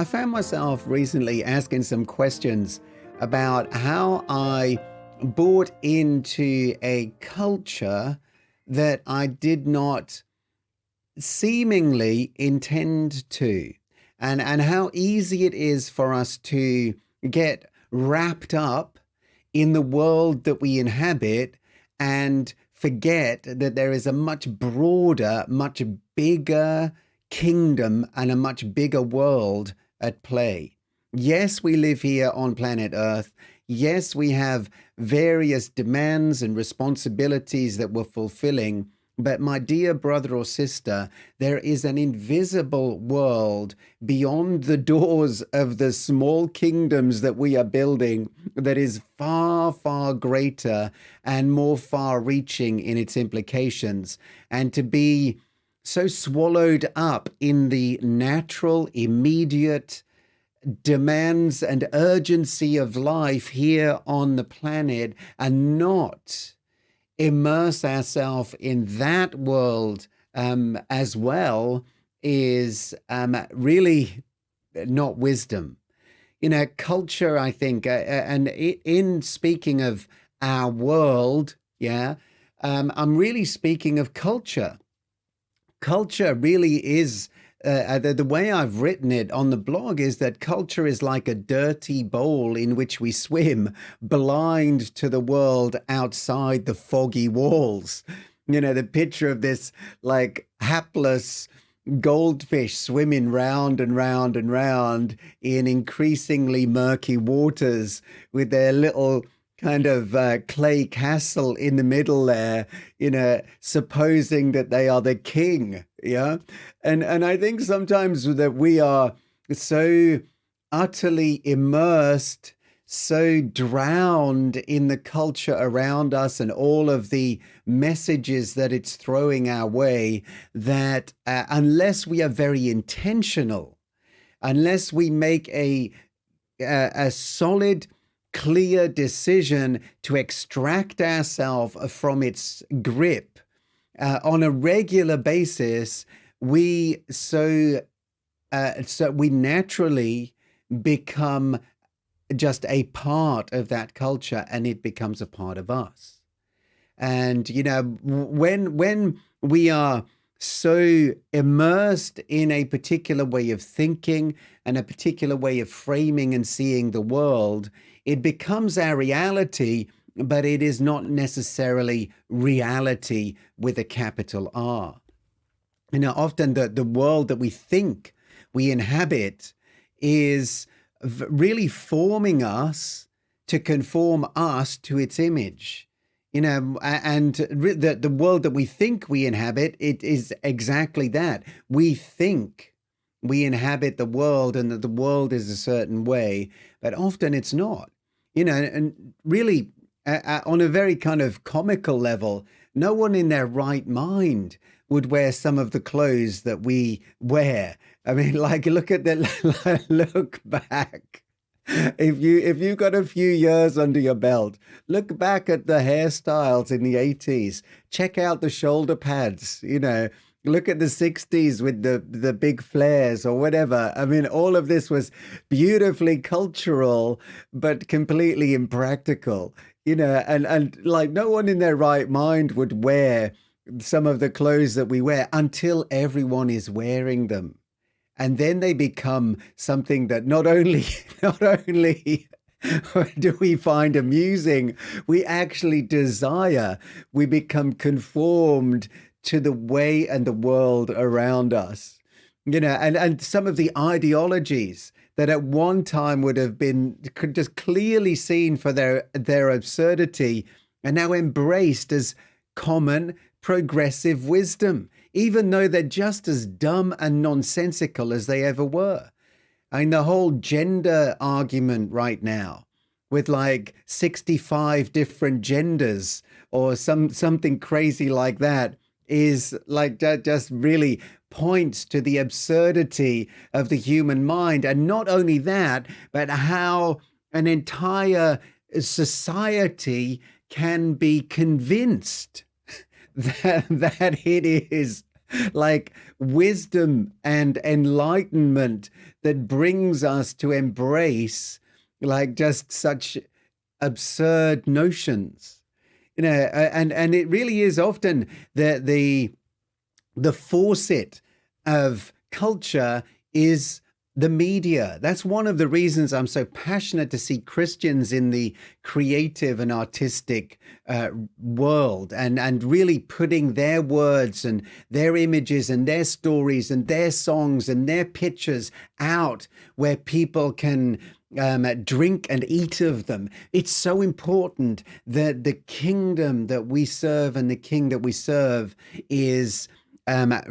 I found myself recently asking some questions about how I bought into a culture that I did not seemingly intend to, and how easy it is for us to get wrapped up in the world that we inhabit and forget that there is a much broader, much bigger kingdom and a much bigger world at play. Yes, we live here on planet Earth. Yes, we have various demands and responsibilities that we're fulfilling. But my dear brother or sister, there is an invisible world beyond the doors of the small kingdoms that we are building that is far, far greater and more far reaching in its implications. And to be so swallowed up in the natural, immediate demands and urgency of life here on the planet and not immerse ourselves in that world as well is really not wisdom. You know, culture, I think, and in speaking of our world, I'm really speaking of culture. Culture really is, the way I've written it on the blog is that culture is like a dirty bowl in which we swim, blind to the world outside the foggy walls. You know, the picture of this like hapless goldfish swimming round and round and round in increasingly murky waters with their little kind of clay castle in the middle there, you know, supposing that they are the king, yeah? And I think sometimes that we are so utterly immersed, so drowned in the culture around us and all of the messages that it's throwing our way that unless we are very intentional, unless we make a solid clear decision to extract ourselves from its grip on a regular basis, we we naturally become just a part of that culture, and it becomes a part of us. And you know, when we are so immersed in a particular way of thinking and a particular way of framing and seeing the world, it becomes our reality, but it is not necessarily reality with a capital R. You know, often the world that we think we inhabit is really forming us to conform us to its image. You know, and the world that we think we inhabit, it is exactly that. We think we inhabit the world and that the world is a certain way, but often it's not. You know, and really on a very kind of comical level, no one in their right mind would wear some of the clothes that we wear. I mean, like, look back. If you've got a few years under your belt, look back at the hairstyles in the 80s. Check out the shoulder pads, you know. Look at the 60s with the big flares or whatever. I mean, all of this was beautifully cultural, but completely impractical, you know, and like no one in their right mind would wear some of the clothes that we wear until everyone is wearing them. And then they become something that not only do we find amusing, we actually desire. We become conformed to the way and the world around us. You know, and some of the ideologies that at one time would have been just clearly seen for their absurdity are now embraced as common progressive wisdom, even though they're just as dumb and nonsensical as they ever were. I mean, the whole gender argument right now with like 65 different genders or something crazy like that is like just really points to the absurdity of the human mind. And not only that, but how an entire society can be convinced that it is like wisdom and enlightenment that brings us to embrace like just such absurd notions. And it really is often the faucet of culture is the media. That's one of the reasons I'm so passionate to see Christians in the creative and artistic world, and really putting their words and their images and their stories and their songs and their pictures out where people can drink and eat of them. It's so important that the kingdom that we serve and the king that we serve is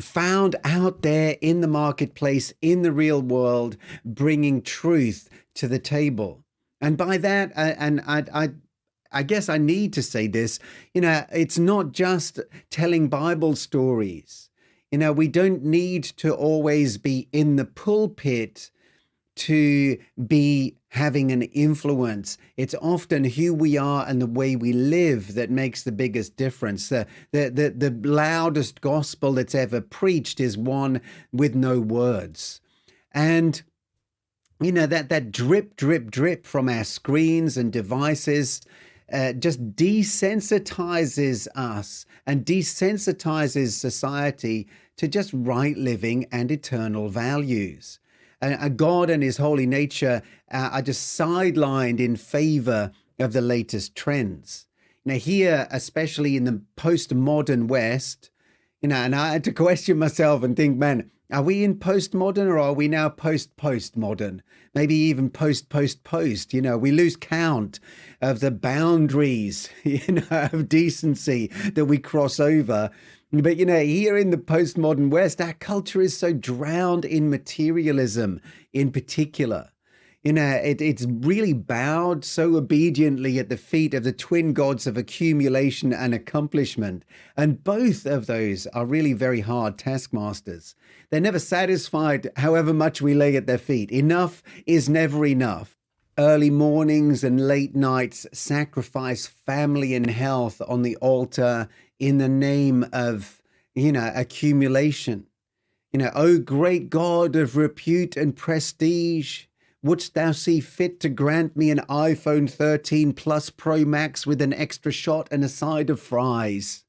found out there in the marketplace, in the real world, bringing truth to the table. And by that, I guess I need to say this, it's not just telling Bible stories. We don't need to always be in the pulpit to be having an influence. It's often who we are and the way we live that makes the biggest difference. The loudest gospel that's ever preached is one with no words. And that drip, drip, drip from our screens and devices just desensitizes us and desensitizes society to just right living and eternal values. God and his holy nature are just sidelined in favor of the latest trends. Now, here, especially in the postmodern West, and I had to question myself and think, man, are we in postmodern or are we now postmodern? Maybe even post. We lose count of the boundaries, of decency that we cross over. But, here in the postmodern West, our culture is so drowned in materialism in particular. It's really bowed so obediently at the feet of the twin gods of accumulation and accomplishment. And both of those are really very hard taskmasters. They're never satisfied however much we lay at their feet. Enough is never enough. Early mornings and late nights sacrifice family and health on the altar in the name of, accumulation. O great God of repute and prestige, wouldst thou see fit to grant me an iPhone 13 Plus Pro Max with an extra shot and a side of fries?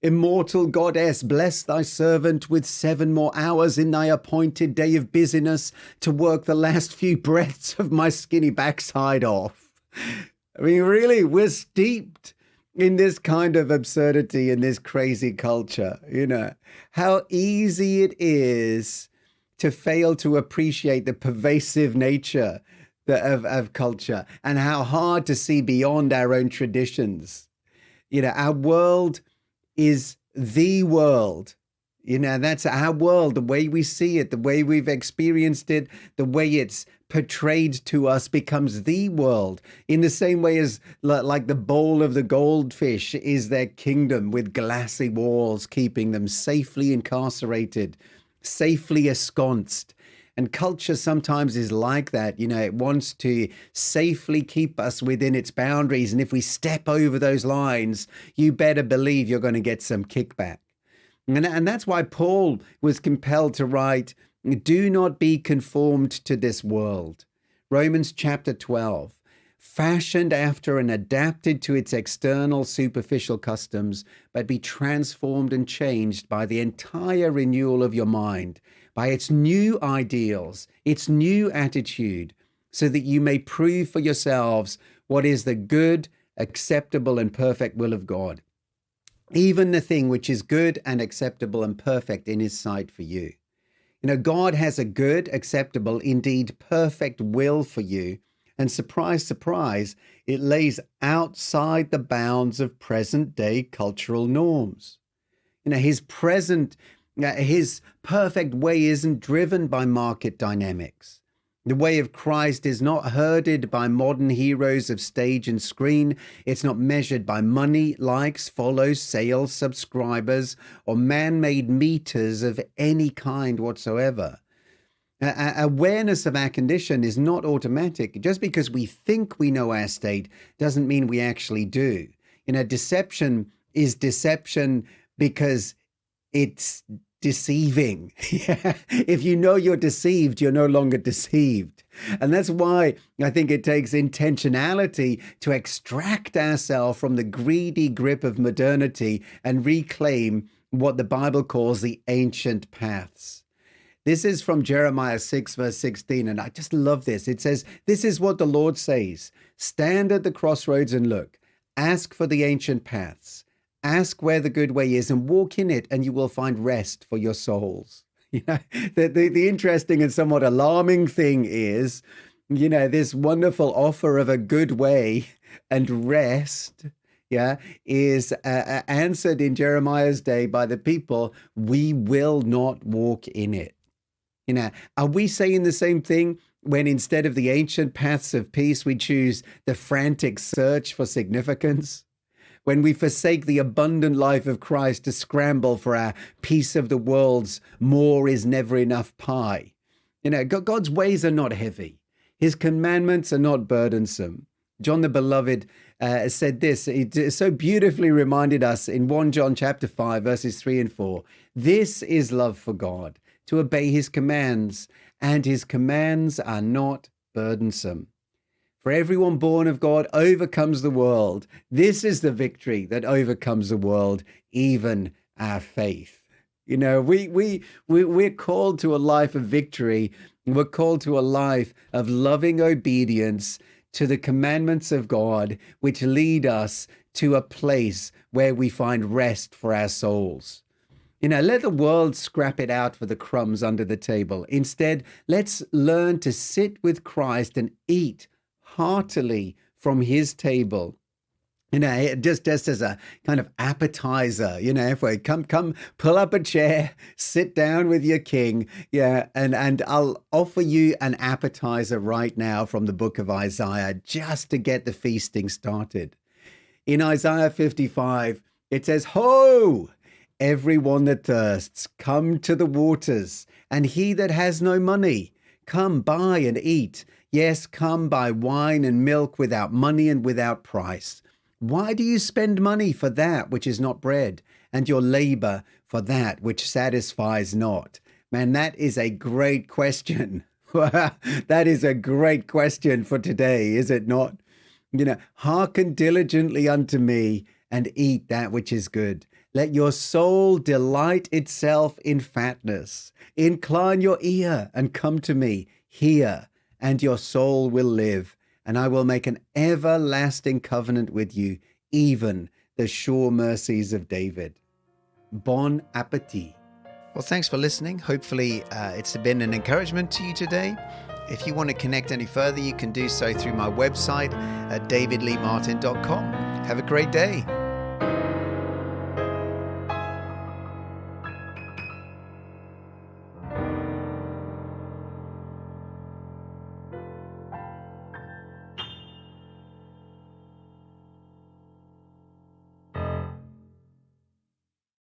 Immortal goddess, bless thy servant with 7 more hours in thy appointed day of busyness to work the last few breaths of my skinny backside off. I mean, really, we're steeped in this kind of absurdity in this crazy culture. How easy it is to fail to appreciate the pervasive nature of culture, and how hard to see beyond our own traditions. Our world is the world. That's our world, the way we see it, the way we've experienced it, the way it's portrayed to us becomes the world, in the same way as like the bowl of the goldfish is their kingdom, with glassy walls keeping them safely incarcerated, safely ensconced. And culture sometimes is like that. It wants to safely keep us within its boundaries. And if we step over those lines, you better believe you're going to get some kickback. And that's why Paul was compelled to write, do not be conformed to this world. Romans chapter 12. Fashioned after and adapted to its external superficial customs, but be transformed and changed by the entire renewal of your mind, by its new ideals, its new attitude, so that you may prove for yourselves what is the good, acceptable, and perfect will of God, even the thing which is good and acceptable and perfect in his sight for you. God has a good, acceptable, indeed perfect will for you. And surprise, surprise, it lays outside the bounds of present day cultural norms. His perfect way isn't driven by market dynamics. The way of Christ is not herded by modern heroes of stage and screen. It's not measured by money, likes, follows, sales, subscribers, or man-made meters of any kind whatsoever. Awareness of our condition is not automatic. Just because we think we know our state doesn't mean we actually do. Deception is deception because it's deceiving. If you know you're deceived, you're no longer deceived. And that's why I think it takes intentionality to extract ourselves from the greedy grip of modernity and reclaim what the Bible calls the ancient paths. This is from Jeremiah 6, verse 16, and I just love this. It says, "This is what the Lord says. Stand at the crossroads and look. Ask for the ancient paths. Ask where the good way is and walk in it, and you will find rest for your souls." You know, the interesting and somewhat alarming thing is, this wonderful offer of a good way and rest, is answered in Jeremiah's day by the people. We will not walk in it. Are we saying the same thing when instead of the ancient paths of peace, we choose the frantic search for significance? When we forsake the abundant life of Christ to scramble for our piece of the world's more is never enough pie? God's ways are not heavy. His commandments are not burdensome. John the Beloved said this. It so beautifully reminded us in 1 John chapter 5, verses 3 and 4. This is love for God, to obey his commands, and his commands are not burdensome. For everyone born of God overcomes the world. This is the victory that overcomes the world, even our faith. We're called to a life of victory. We're called to a life of loving obedience to the commandments of God, which lead us to a place where we find rest for our souls. Let the world scrap it out for the crumbs under the table. Instead, let's learn to sit with Christ and eat heartily from his table. Just as a kind of appetizer, if we come, pull up a chair, sit down with your king. And I'll offer you an appetizer right now from the book of Isaiah, just to get the feasting started. In Isaiah 55, it says, "Ho! Everyone that thirsts, come to the waters, and he that has no money, come buy and eat. Yes, come buy wine and milk without money and without price. Why do you spend money for that which is not bread, and your labor for that which satisfies not?" Man, that is a great question. That is a great question for today, is it not? Hearken diligently unto me and eat that which is good. Let your soul delight itself in fatness. Incline your ear and come to me. Hear, and your soul will live. And I will make an everlasting covenant with you, even the sure mercies of David. Bon appetit. Well, thanks for listening. Hopefully, it's been an encouragement to you today. If you want to connect any further, you can do so through my website at davidleemartin.com. Have a great day.